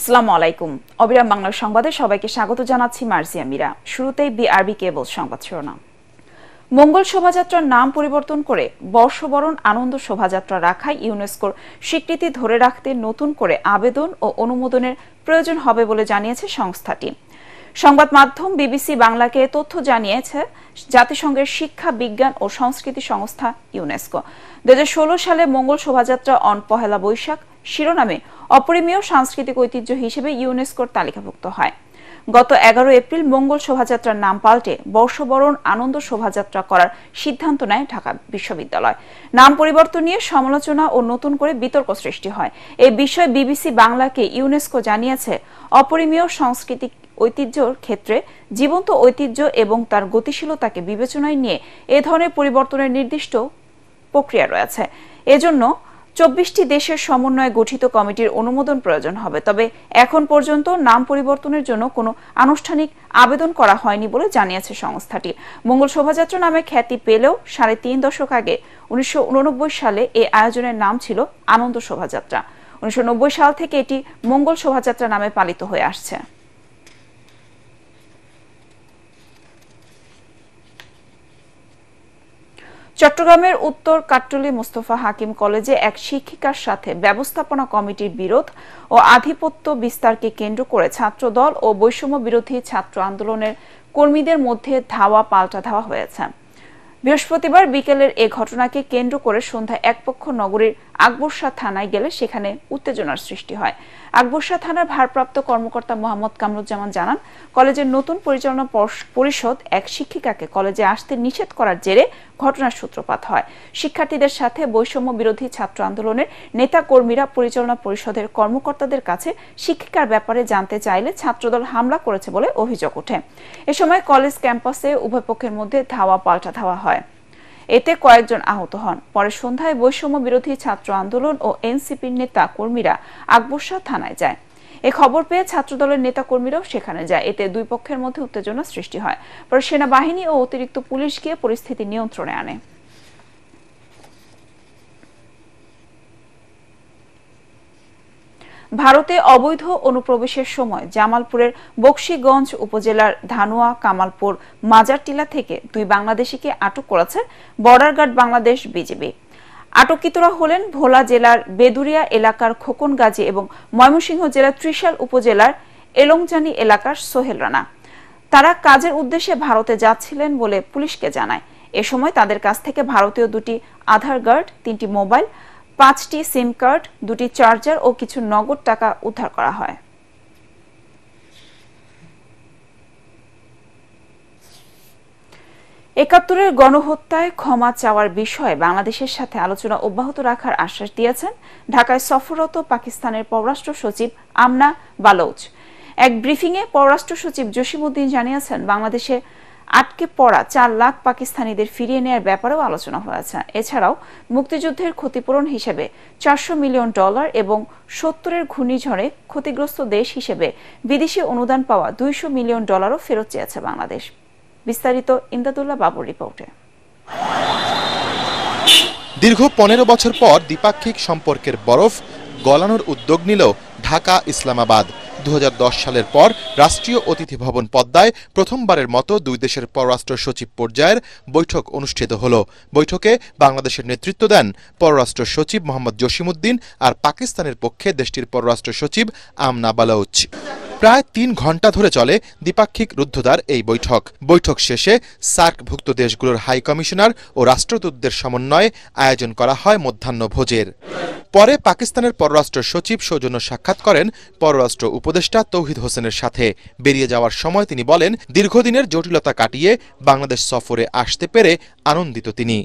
আসসালামু আলাইকুম। অবিরাম বাংলা সংবাদে সবাইকে স্বাগত জানাচ্ছি মার্জিয়া মিরা। শুরুতেই বিআরবি কেবল সংবাদ শিরোনাম। মঙ্গল শোভাযাত্রার নাম পরিবর্তন করে বর্ষবরণ আনন্দ শোভাযাত্রা রাখায় ইউনেস্কোর স্বীকৃতি ধরে রাখতে নতুন করে আবেদন ও অনুমোদনের প্রয়োজন হবে বলে জানিয়েছে সংস্থাটি। সংবাদ মাধ্যম বিবিসি বাংলাকে তথ্য জানিয়েছে জাতিসংঘের শিক্ষা, বিজ্ঞান ও সংস্কৃতি সংস্থা ইউনেস্কো 2016 সালে মঙ্গল শোভাযাত্রা অন পহেলা বৈশাখ শিরোনামে অপরিমেয় সাংস্কৃতিক ঐতিহ্য হিসেবে ইউনেস্কোর তালিকাভুক্ত হয়। গত 11 এপ্রিল মঙ্গল শোভাযাত্রার নাম পাল্টে বর্ষবরণ আনন্দ শোভাযাত্রা করার সিদ্ধান্ত নেয় ঢাকা বিশ্ববিদ্যালয়। নাম পরিবর্তন নিয়ে সমালোচনা ও নতুন করে বিতর্ক সৃষ্টি হয়। এই বিষয়ে বিবিসি বাংলাকে ইউনেস্কো জানিয়েছে, অপরিমেয় সাংস্কৃতিক ঐতিহ্যের ক্ষেত্রে জীবন্ত ঐতিহ্য এবং তার গতিশীলতাকে বিবেচনায় নিয়ে এ ধরনের পরিবর্তনের নির্দিষ্ট প্রক্রিয়া রয়েছে। এজন্য 24টি দেশের সমন্বয়ে গঠিত কমিটির অনুমোদন প্রয়োজন হবে। তবে এখন পর্যন্ত নাম পরিবর্তনের জন্য কোনো আনুষ্ঠানিক আবেদন করা হয়নি বলে জানিয়েছে সংস্থাটি। মঙ্গল শোভাযাত্রা নামে খ্যাতি পেলেও 3.5 দশক আগে 1989 সালে এই আয়োজনের নাম ছিল আনন্দ শোভাযাত্রা। 1990 সাল থেকে এটি মঙ্গল শোভাযাত্রা নামে পালিত হয়ে আসছে। চট্টগ্রামের উত্তর কাট্টলী মোস্তফা হাকিম কলেজে এক শিক্ষিকার সাথে ব্যবস্থাপনা কমিটির বিরোধ ও আধিপত্য বিস্তারকে কেন্দ্র করে ছাত্রদল ও বৈষম্য বিরোধী ছাত্র আন্দোলনের কর্মীদের মধ্যে ধাওয়া পাল্টা ধাওয়া হয়েছে। বৃহস্পতিবার বিকেলের এ ঘটনাকে কেন্দ্র করে সন্ধ্যায় এক পক্ষ নগরীর আকবর শাহ থানায় গেলে সেখানে উত্তেজনার সৃষ্টি হয়। আকবর শাহ থানার ভারপ্রাপ্ত কর্মকর্তা মোহাম্মদ কামরুজ্জামান জানান, কলেজের নতুন পরিচালনা পরিষদ এক শিক্ষিকাকে কলেজে আসতে নিষেধ করার জেরে ঘটনার সূত্রপাত হয়। শিক্ষার্থীদের সাথে বৈষম্য বিরোধী ছাত্র আন্দোলনের নেতা কর্মীরা পরিচালনা পরিষদের কর্মকর্তাদের কাছে শিক্ষিকার ব্যাপারে জানতে চাইলে ছাত্রদল হামলা করেছে বলে অভিযোগ ওঠে। এ সময় কলেজ ক্যাম্পাসে উভয় পক্ষের মধ্যে ধাওয়া পাল্টা ধাওয়া হয়। এতে কয়েকজন আহত হন। পরে সন্ধ্যায় বৈষম্য বিরোধী ছাত্র আন্দোলন ও এনসিপির নেতা কর্মীরা আকবর শাহ থানায় যায়। এ খবর পেয়ে ছাত্রদলের নেতা কর্মীরাও সেখানে যায়। এতে দুই পক্ষের মধ্যে উত্তেজনা সৃষ্টি হয়। পরে সেনাবাহিনী ও অতিরিক্ত পুলিশ গিয়ে পরিস্থিতি নিয়ন্ত্রণে আনে। ভারতে অবৈধ অনুপ্রবেশের সময় জামালপুরের বকশীগঞ্জ উপজেলার ধানুয়া কামালপুর মাজারটিলা থেকে 2 বাংলাদেশিকে আটক করেছে বর্ডার গার্ড বাংলাদেশ বিজিবি। আটককৃতরা হলেন ভোলা জেলার বেদুরিয়া এলাকার খোকন গাজী এবং ময়মনসিংহ জেলার ত্রিশাল উপজেলার এলংজানি এলাকার সোহেল রানা। তারা কাজের উদ্দেশ্যে ভারতে যাচ্ছিলেন বলে পুলিশকে জানায়। এ সময় তাদের কাছ থেকে ভারতীয় 2টি আধার কার্ড, 3টি মোবাইল, 5টি সিম কার্ড, 2টি চার্জার ও কিছু নগদ টাকা উদ্ধার করা হয়। একাত্তরের গণহত্যায় ক্ষমা চাওয়ার বিষয়ে বাংলাদেশের সাথে আলোচনা অব্যাহত রাখার আশ্বাস দিয়েছেন ঢাকায় সফররত পাকিস্তানের পররাষ্ট্র সচিব আমনা বালোচ। এক ব্রিফিংয়ে পররাষ্ট্র সচিব জসিমউদ্দিন জানিয়েছেন, বাংলাদেশে আটকে পড়া 4 লাখ পাকিস্তানিদের ফিরিয়ে নেওয়ার ব্যাপারেও আলোচনা হয়েছে। এছাড়াও মুক্তিযুদ্ধের ক্ষতিপূরণ হিসেবে $400 মিলিয়ন এবং 70-এর ঘূর্ণিঝড়ে ক্ষতিগ্রস্ত দেশ হিসেবে বিদেশি অনুদান পাওয়া $200 মিলিয়ন ফেরত চেয়েছে বাংলাদেশ। বিস্তারিত ইমদাদুল্লাহ বাবুর রিপোর্টে। দীর্ঘ 15 বছর পর দ্বিপাক্ষিক সম্পর্কের বরফ গলানোর উদ্যোগ নিল ঢাকা ইসলামাবাদ। 2010 সালের পর রাষ্ট্রীয় অতিথি ভবন পদ্মায় প্রথমবারের মতো দুই দেশের পররাষ্ট্র সচিব পর্যায়ের বৈঠক অনুষ্ঠিত হলো। বৈঠকে বাংলাদেশের নেতৃত্ব দেন পররাষ্ট্র সচিব মোহাম্মদ জসিমউদ্দিন আর পাকিস্তানের পক্ষে দেশটির পররাষ্ট্র সচিব আমনা বালোচ। প্রায় 3 ঘণ্টা ধরে চলে দ্বিপাক্ষিক রুদ্ধদ্বার এই বৈঠক শেষে সার্কভুক্ত দেশগুলোর হাই কমিশনার ও রাষ্ট্রদূতদের সমন্বয়ে আয়োজন করা হয় মধ্যাহ্নভোজের। পরে পাকিস্তানের পররাষ্ট্র সচিব সৌজন্য সাক্ষাৎ করেন পররাষ্ট্র উপদেষ্টা তৌহিদ হোসেনের সাথে। বেরিয়ে যাওয়ার সময় তিনি বলেন, দীর্ঘদিনের জটিলতা কাটিয়ে বাংলাদেশ সফরে আসতে পেরে আনন্দিত তিনি।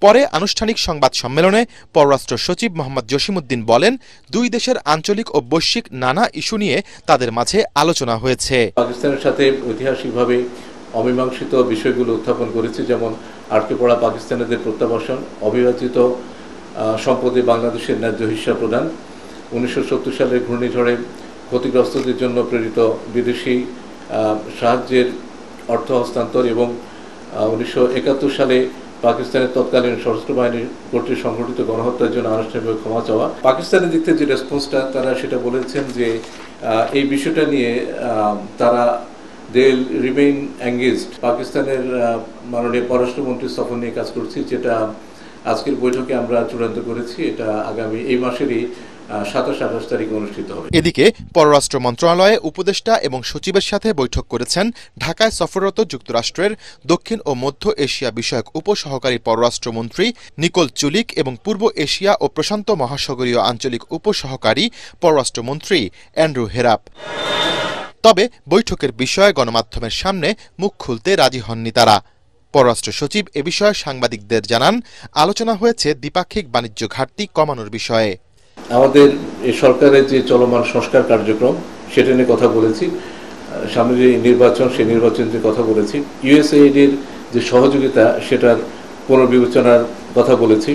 পরে আনুষ্ঠানিক সংবাদ সম্মেলনে পররাষ্ট্র সচিব মোহাম্মদ জসিমউদ্দিন বলেন, দুই দেশের আঞ্চলিক ও বৈশ্বিক নানা ইস্যু নিয়ে তাদের মাঝে আলোচনা হয়েছে। পাকিস্তানের সাথে ঐতিহাসিকভাবে অমীমাংসিত বিষয়গুলো উত্থাপন করেছে, যেমন আটকে পড়া পাকিস্তানিদের প্রত্যাবাসন, অবিভাজিত সম্পদে বাংলাদেশের ন্যায্য হিস্সা প্রদান, 1970 সালের ঘূর্ণিঝড়ে ক্ষতিগ্রস্তদের জন্য প্রেরিত বিদেশি সাহায্যের অর্থ হস্তান্তর এবং 1971 সালে পাকিস্তানের তৎকালীন সশস্ত্র বাহিনী কর্তৃক সংঘটিত গণহত্যার জন্য আনুষ্ঠানিকভাবে ক্ষমা চাওয়া। পাকিস্তানের দিক থেকে যে রেসপন্সটা তারা সেটা বলেছেন যে এই বিষয়টা নিয়ে তারা দে রিমেইন এঙ্গেজড। পাকিস্তানের মাননীয় পররাষ্ট্রমন্ত্রী সফর নিয়ে কাজ করছি, যেটা আজকের বৈঠকে আমরা চূড়ান্ত করেছি। এটা আগামী এই মাসেরই 27-28 তারিখে অনুষ্ঠিত হবে। এদিকে পররাষ্ট্র মন্ত্রণালয়ে উপদেষ্টা এবং সচিবের সাথে বৈঠক করেছেন ঢাকায় সফররত যুক্তরাষ্ট্রের দক্ষিণ ও মধ্য এশিয়া বিষয়ক উপসহকারী পররাষ্ট্রমন্ত্রী নিকোল চুলিক এবং পূর্ব এশিয়া ও প্রশান্ত মহাসাগরীয় আঞ্চলিক উপসহকারী পররাষ্ট্রমন্ত্রী অ্যান্ড্রু হেরাপ। তবে বৈঠকের বিষয়ে গণমাধ্যমের সামনে মুখ খুলতে রাজি হননি তারা। পররাষ্ট্র সচিব এ বিষয়ে সাংবাদিকদের জানান, আলোচনা হয়েছে দ্বিপাক্ষিক বাণিজ্য ঘাটতি কমানোর বিষয়ে। আমাদের এই সরকারের যে চলমান সংস্কার কার্যক্রম সেটা নিয়ে কথা বলেছি, সামনে যে নির্বাচন সেই নির্বাচন নিয়ে কথা বলেছি, ইউএসএইডের যে সহযোগিতা সেটার পুনর্বিবেচনার কথা বলেছি।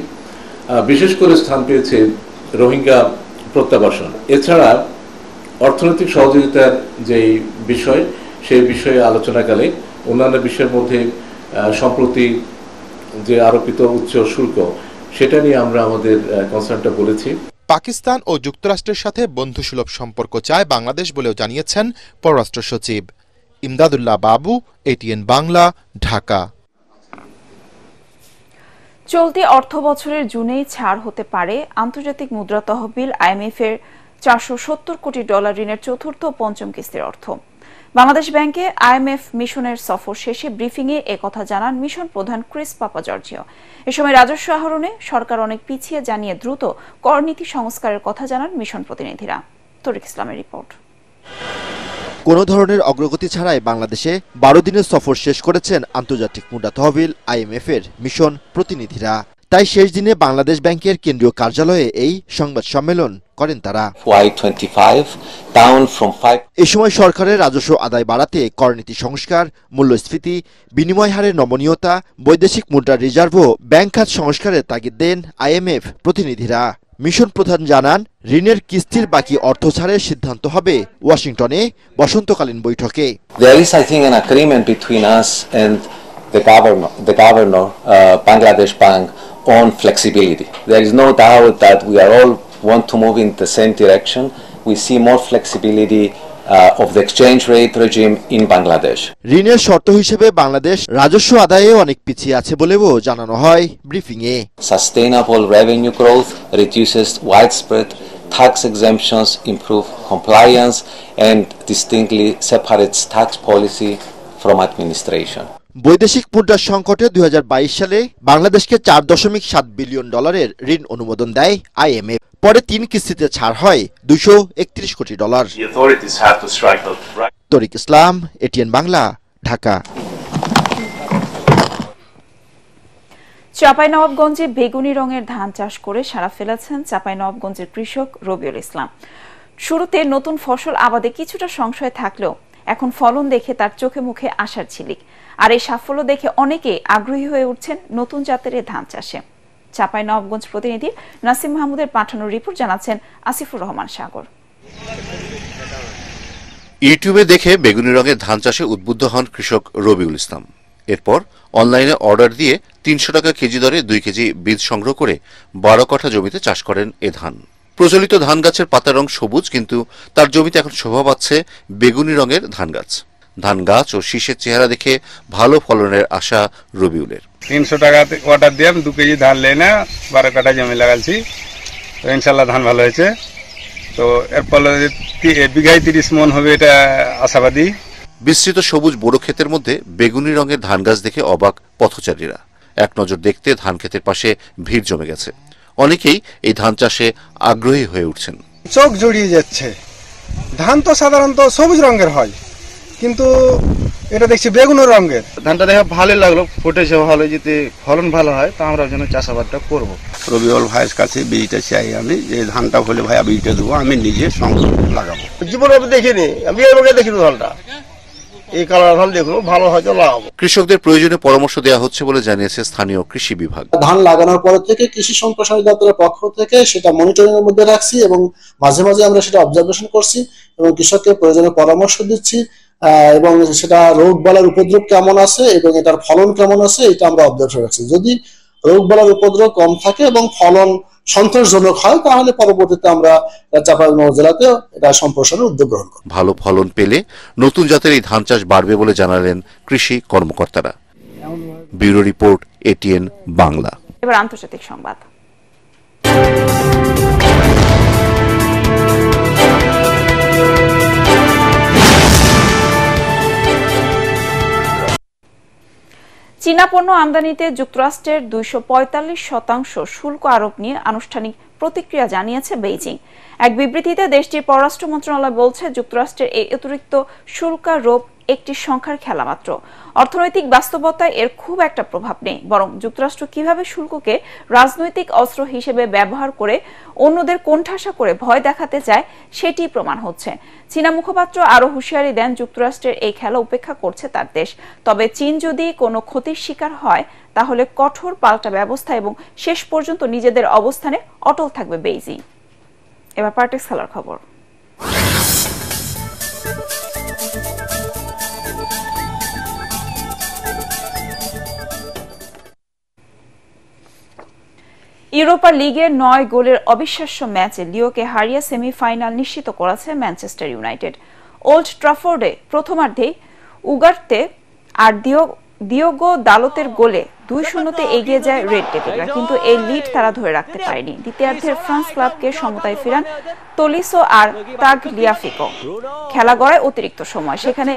বিশেষ করে স্থান পেয়েছে রোহিঙ্গা প্রত্যাবাসন। এছাড়া অর্থনৈতিক সহযোগিতার যে বিষয় সেই বিষয়ে আলোচনাকালে অন্যান্য বিষয়ের মধ্যে সম্প্রতি যে আরোপিত উচ্চ শুল্ক সেটা নিয়ে আমরা আমাদের কনসার্নটা বলেছি। পাকিস্তান ও যুক্তরাষ্ট্রের সাথে বন্ধুসুলভ সম্পর্ক চায় বাংলাদেশ বলেও জানিয়েছেন পররাষ্ট্র সচিব। ইমদাদুল্লাহ বাবু, এটিএন বাংলা, ঢাকা। চলতি অর্থবছরের জুনেই ছাড় হতে পারে আন্তর্জাতিক মুদ্রা তহবিল IMF এর $470 কোটি ঋণের চতুর্থ ও পঞ্চম কিস্তির অর্থ। বাংলাদেশ ব্যাংকে IMF মিশনের সফর শেষে ব্রিফিংয়ে একথা জানান মিশন প্রধান ক্রিস পাপাজর্জিও। এ সময় রাজস্ব আহরণে সরকার অনেক পিছিয়ে জানিয়ে দ্রুত করনীতি সংস্কারের কথা জানান মিশন প্রতিনিধিরা। তরিক ইসলামের রিপোর্ট। কোনো ধরনের অগ্রগতি ছাড়াই বাংলাদেশে 12 দিনের সফর শেষ করেছেন আন্তর্জাতিক মুদ্রা তহবিল IMF এর মিশন প্রতিনিধিরা। তাই শেষ দিনে বাংলাদেশ ব্যাংকের কেন্দ্রীয় কার্যালয়ে এই সংবাদ সম্মেলন করেন তারা। এ সময় সরকারের রাজস্ব আদায় বাড়াতে করনীতি সংস্কার, মূল্যস্ফীতি, বিনিময় হারের নমনীয়তা, বৈদেশিক মুদ্রার রিজার্ভও ব্যাংক খাত সংস্কারের তাগিদ দেন IMF প্রতিনিধিরা। মিশন প্রধান জানান, ঋণের কিস্তির বাকি অর্থ ছাড়ের সিদ্ধান্ত হবে ওয়াশিংটনে বসন্তকালীন বৈঠকে। There is, I think, an agreement between us and the governor, Bangladesh Bank, on flexibility. There is no doubt that we are all want to move in the same direction. We see more flexibility of the exchange rate regime in Bangladesh. ঋণের শর্ত হিসেবে বাংলাদেশ রাজস্ব আদায়ে অনেক পিছিয়ে আছে বলেও জানানো হয় ব্রিফিংয়ে। Sustainable revenue growth reduces widespread tax exemptions, improve compliance, and distinctly separates tax policy from administration. বৈদেশিক মুদ্রার সংকটে 2022 সালে বাংলাদেশকে $4.7 বিলিয়ন ঋণ অনুমোদন দেয় IMF। পরে 3 কিস্তিতে ছাড় হয় $231 কোটি। তরিক ইসলাম, এটিএন বাংলা, ঢাকা। চাঁপাইনবাবগঞ্জে বেগুনি রঙের ধান চাষ করে সারা ফেলেছেন চাঁপাইনবাবগঞ্জের কৃষক রবিউল ইসলাম। শুরুতে নতুন ফসল আবাদে কিছুটা সংশয় থাকলেও এখন ফলন দেখে তার চোখে মুখে আশার ঝিলিক। আর এই সাফল্য দেখে অনেকে আগ্রহী হয়ে উঠছেন নতুন জাতের এই ধান চাষে। চাঁপাইনবাবগঞ্জ প্রতিনিধি নাসিম মাহমুদের পাঠানো রিপোর্ট জানাচ্ছেন আসিফুর রহমান সাগর। ইউটিউবে দেখে বেগুনি রঙের ধান চাষে উদ্বুদ্ধ হন কৃষক রবিউল ইসলাম। এরপর অনলাইনে অর্ডার দিয়ে 300 টাকা কেজি দরে 2 কেজি বীজ সংগ্রহ করে 12 কাঠা জমিতে চাষ করেন এ ধান। প্রচলিত ধান গাছের পাতার রং সবুজ, কিন্তু তার জমিতে এখন শোভা পাচ্ছে বেগুনি রঙের ধান গাছ। ধান গাছ ও শীষের চেহারা দেখে ভালো ফলনের আশা রবিউলের। 300 টাকা অর্ডার দিয়ে 2 কেজি ধান লেনে 12 কাঠা জমি লাগাচ্ছি, তো ইনশাল্লাহ ধান ভালো হয়েছে। তো এর ফলে বিঘায় 30 মন হবে, এটা আশাবাদী। বিস্তৃত সবুজ বড় ক্ষেতের মধ্যে বেগুনি রঙের ধান গাছ দেখে অবাক পথচারীরা। এক নজর দেখতে ধান ক্ষেতের পাশে ভিড় জমে গেছে। অনেকেই এই ধান চাষে আগ্রহী হয়ে উঠছেন। চোখ জড়িয়ে যাচ্ছে। ধান তো সাধারণত সবুজ রঙের হয়, কিন্তু এটা দেখছি বেগুনি রঙের। ধানটা দেখে ভালো লাগলো, ফুটেছে ভালো, যদি ফলন ভালো হয় তা আমরা যেন চাষাবাদটা করব। রবিউল ভাইয়ের কাছে বীজটা চাই আমি, যে ধানটা হলে ভাইয়া বীজটা দেবো, আমি নিজে সংগ্রহ লাগাবো। জীবনে আমি দেখিনি, আমি এর আগে দেখিনি ধানটা। এই কালার ধান দেখো ভালো হয়তো লাগাবো। কৃষকদের প্রয়োজনীয় পরামর্শ দেওয়া হচ্ছে বলে জানিয়েছে স্থানীয় কৃষি বিভাগ। ধান লাগানোর পর থেকে কৃষি সম্প্রসারণ দপ্তরের পক্ষ থেকে সেটা মনিটরিং এর মধ্যে রাখছি এবং মাঝে মাঝে আমরা সেটা অবজারভেশন করছি এবং কৃষককে প্রয়োজনীয় পরামর্শ দিচ্ছি। এবং সেটা রোগ বালার উপদ্রব কেমন আছে এবং এটার ফলন কেমন আছে এটা আমরা অবজার্ভ রাখছি। যদি রোগ বালার উপদ্রব কম থাকে এবং ফলন সন্তোষজনক হয় তাহলে পরবর্তীতে আমরা চাঁপাইনবাবগঞ্জ জেলাতে এটা সম্প্রসারণের উদ্যোগ গ্রহণ করব। ভালো ফলন পেলে নতুন জাতের এই ধান চাষ বাড়বে বলে জানালেন কৃষি কর্মকর্তারা। Bureau report, ATN Bangla. এবার আন্তর্জাতিক সংবাদ। চীনা পণ্য আমদানিতে যুক্তরাষ্ট্রের 245% শুল্ক আরোপ নিয়ে আনুষ্ঠানিক প্রতিক্রিয়া জানিয়েছে বেইজিং। এক বিবৃতিতে দেশটির পররাষ্ট্র মন্ত্রণালয় বলছে, যুক্তরাষ্ট্রের এই অতিরিক্ত শুল্কারোপ একটি সংখ্যার খেলা মাত্র। অর্থনৈতিক বাস্তবতায় এর খুব একটা প্রভাব নেই, বরং যুক্তরাষ্ট্র কিভাবে শুল্ককে রাজনৈতিক অস্ত্র হিসেবে ব্যবহার করে অন্যদের কোণঠাসা করে ভয় দেখাতে চায় সেটি প্রমাণ হচ্ছে। চীনা মুখপাত্র আরও হুঁশিয়ারি দেন, যুক্তরাষ্ট্রের এই খেলা উপেক্ষা করছে তার দেশ। তবে চীন যদি কোনো ক্ষতির শিকার হয় তাহলে কঠোর পাল্টা ব্যবস্থা এবং শেষ পর্যন্ত নিজেদের অবস্থানে অটল থাকবে বেইজিং। এবার পার্টিক্স খেলার খবর। ইউরোপা লিগের 9 গোলের অবিশ্বাস্য ম্যাচে লিওকে হারিয়ে সেমিফাইনাল নিশ্চিত করেছে ম্যানচেস্টার ইউনাইটেড। ওল্ড ট্রাফোর্ডে প্রথমার্ধেই উগার্তে আর দিওগো দালতের গোলে 2-0 এগিয়ে যায় রেড ডেভিলরা, কিন্তু এই লিড তারা ধরে রাখতে পারেনি। দ্বিতীয়ার্ধের ফ্রান্স ক্লাবকে সমতায় ফেরান তলিসো আর তাগলিয়াফিকো। খেলা গড়ায় অতিরিক্ত সময়, সেখানে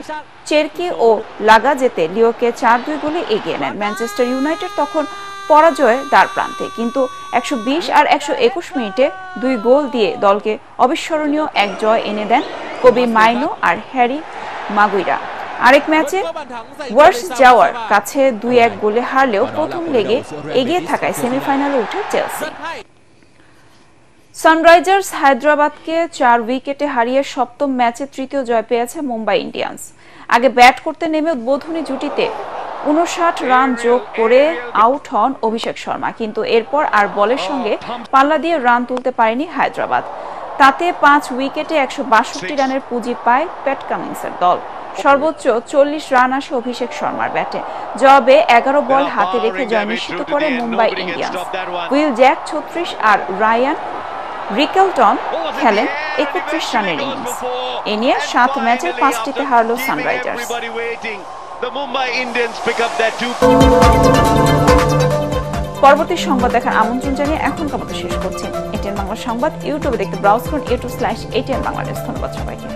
চেরকি ও লাগাজেতে লিওকে 4-2 গোলে এগিয়ে নেন। ম্যানচেস্টার ইউনাইটেড তখন পরাজয়ের দ্বার প্রান্তে, কিন্তু 120 আর 121 মিনিটে 2 গোল দিয়ে দলকে অবিস্মরণীয় এক জয় এনে দেন কবি মাইনো আর হ্যারি মাগুইরা। আরেক ম্যাচে ওয়ার্স যাওয়ার কাছে 2-1 গোলে হারলেও প্রথম লেগে এগিয়ে থাকায় সেমিফাইনালে উঠে চেলসি। সানরাইজার্স হায়দ্রাবাদকে 4 উইকেটে হারিয়ে সপ্তম ম্যাচে তৃতীয় জয় পেয়েছে মুম্বাই ইন্ডিয়ান্স। আগে ব্যাট করতে নেমে উদ্বোধনী জুটিতে 59 রান যোগ করে আউট হন অভিষেক শর্মা, কিন্তু এরপর আর বলের সঙ্গে পাল্লা দিয়ে রান তুলতে পারেনি হায়দ্রাবাদ। তাতে 5 উইকেটে 162 রানের পুঁজি পায় প্যাট কামিন্সের দল। সর্বোচ্চ 40 রান আসে অভিষেক শর্মার ব্যাটে। জবাবে 11 বল হাতে রেখে জয় নিশ্চিত করে মুম্বাই ইন্ডিয়ান্স। উইল জ্যাক 36 আর রায়ান রিকেলটন খেলেন 31 রানের ইনিংস। এ নিয়ে 7 ম্যাচের 5টিতে হারল সানরাইজার্স। পরবর্তী সংবাদ দেখার আমন্ত্রণ জানিয়ে এখনকার মতো শেষ করছি। এটিএন বাংলা সংবাদ ইউটিউবে দেখতে ব্রাউজ করুন youtube/ATN Bangladesh। ধন্যবাদ সবাইকে।